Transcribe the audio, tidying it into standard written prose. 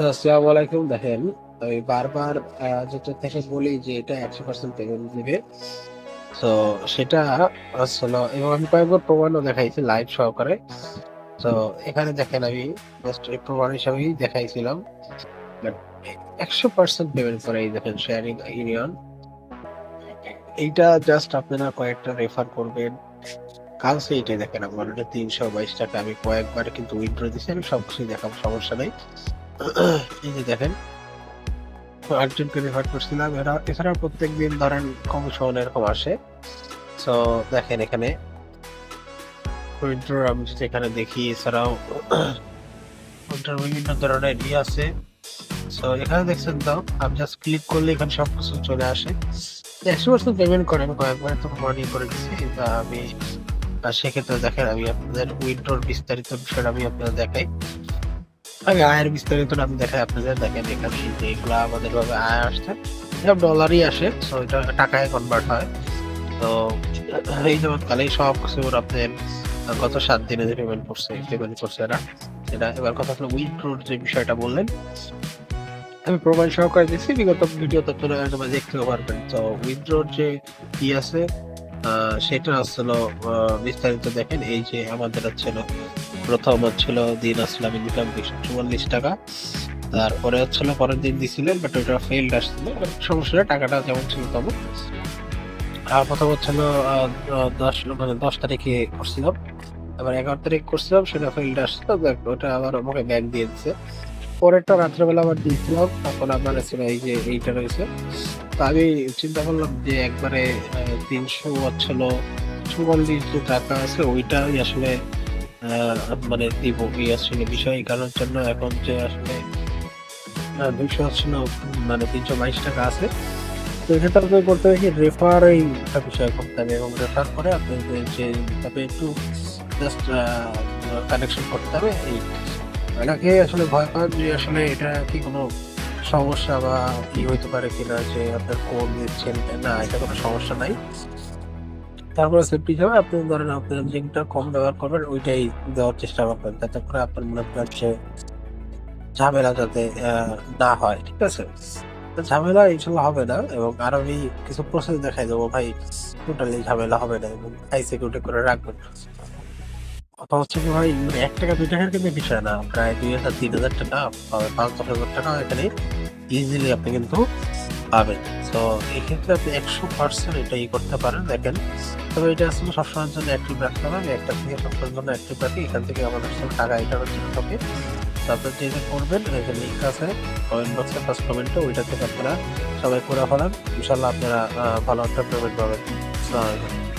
আসসালামু আলাইকুম। দেখেন, আমি বারবার যেটা থেকে বলি যে এটা ১০০% পেমেন্ট দিবে। তো সেটা আসলে এবং আমি কয়েকবার প্রমাণও দেখাইছি লাইভ সহকারে। তো এখানে দেখেন আমি জাস্ট এই প্রমাণ হিসাবেই দেখাইছিলাম। বাট ১০০% পেমেন্ট করে এই দেখেন শেয়ারিং ইউনিয়ন। এইটা জাস্ট আপনারা কয়েকটা রেফার করবেন। কালকে এইটাই দেখেন আমার ওটা ৳৩২২ আমি কয়েকবার কিন্তু উইথড্র দিছি। আমি সবকিছুই দেখাবো, সমস্যা নাই। এই যে দেখেন ৮ জনকে রেফার করছিলাম। এছাড়াও প্রত্যেকদিন ধরেন কমিশন এরকম আসে। সো দেখেন এখানে উইথড্র আমি যদি এখানে দেখি, এছাড়াও উইথড্র বিভিন্ন ধরনের আছে। সো এখানে দেখছেন তো আমি জাস্ট ক্লিক করলে এখানে সবকিছু চলে আসে। ১০০% পেমেন্ট করে আমি কয়েকবার তো মানি করে দিছি। আমি সেক্ষেত্রে দেখেন আমি আপনাদের উইথড্রর বিস্তারিত বিষয়টা আমি আপনাদের দেখাই। আমি আয়ের বিস্তারিতটা আমি দেখাই আপনাদের। দেখেন এখানে যে এগুলা আমাদের ভাবে আয় আসছে। সব ডলারই আসে। সো এটা টাকায় কনভার্ট হয়। তো এই যাবৎকালেই সবকিছু আপনার গত ৭ দিনে যে পেমেন্ট করছে এরা। এবার কথা হলো উইথড্রর যে বিষয়টা বললেন, আমি প্রমাণ সহকারে দিচ্ছি। বিগত ভিডিওতে আপনারা হয়তোবা দেখতেও পারবেন। তো উইথড্রর যে আছে সেটা হচ্ছিল বিস্তারিত দেখেন। এই যে আমাদের হচ্ছিল প্রথম হচ্ছিল দিন আসলে আমি দিলাম ৳২৪৪। তারপরে হচ্ছিল পরের দিন দিছিলেন, বাট ওটা ফেইলড আসছিল। বাট সমস্যা নাই, টাকাটা যেমন ছিল তেমন। প্রথম হচ্ছিল ১০ তারিখে করছিলাম। আবার ১১ তারিখ করছিলাম, সেটা ফেইলড আসছিল। ওটা আবার আমাকে ব্যাক দিয়ে দিছে। পরেরটা রাত্রেবেলা আবার দিয়েছিলাম। তখন আপনার ছিল এই যে এইটা রয়েছে। তো আমি চিন্তা করলাম যে একবারে ৩০০ হচ্ছিল ৪৪ যে টাকা আছে ওইটাই আসলে মানে দিব। এই আসলে বিষয় এই কারণের জন্য এখন যে আসলে ২০০ হচ্ছিল মানে ৳৩২২ আছে। তো এক্ষেত্রে আপনাকে করতে হবে কি, রেফারিং একটা বিষয় করতে হবে এবং রেফার করে আপনাদের যে তবে একটু জাস্ট কানেকশন করতে হবে। অনেকে আসলে ভয় পান যে আসলে এটা কি কোনো সমস্যা বা হইতে পারে কিনা, যে আপনার কোড দিচ্ছেন। না, এটা কোনো সমস্যা নাই। তারপরে সেফটি হিসাবে আপনি ধরেন আপনার যেটা কম ব্যবহার করবেন ওইটাই দেওয়ার চেষ্টা করবেন। যাতে করে আপনার মনে করেন যে ঝামেলা যাতে না হয়। ঠিক আছে? তো ঝামেলা ইনশাল্লাহ হবে না, এবং আর আমি কিছু প্রসেস দেখাই দেবো ভাই। টোটালি ঝামেলা হবে না এবং হাই সিকিউরিটি করে রাখবেন। কথা হচ্ছে কি ভাই, মানে ৳১ ৳২ কিন্তু বিষয় না। প্রায় ২,০০০ ৳৩,০০০ ৳৫,০০০ এখানে ইজিলি আপনি কিন্তু পাবেন। সো এক্ষেত্রে আপনি ১০০% এটাই করতে পারেন। দেখেন, তবে এটা আসলে সবসময়ের জন্য অ্যাক্টিভ রাখতে হবে। আমি একটা থেকে সবসময়ের জন্য অ্যাক্টিভ রাখি। এখান থেকে আমাদের আসলে টাকা রিটার্নের জন্য ঢোকে। তো আপনারা যেটা করবেন, এই যে লিঙ্ক আছে কমেন্ট বক্সে, ফার্স্ট কমেন্টে, ওইটা থেকে আপনারা সবাই করে ফেলান। ইনশাআল্লাহ আপনারা ভালো একটা পেমেন্ট পাবেন। আসসালামু আলাইকুম।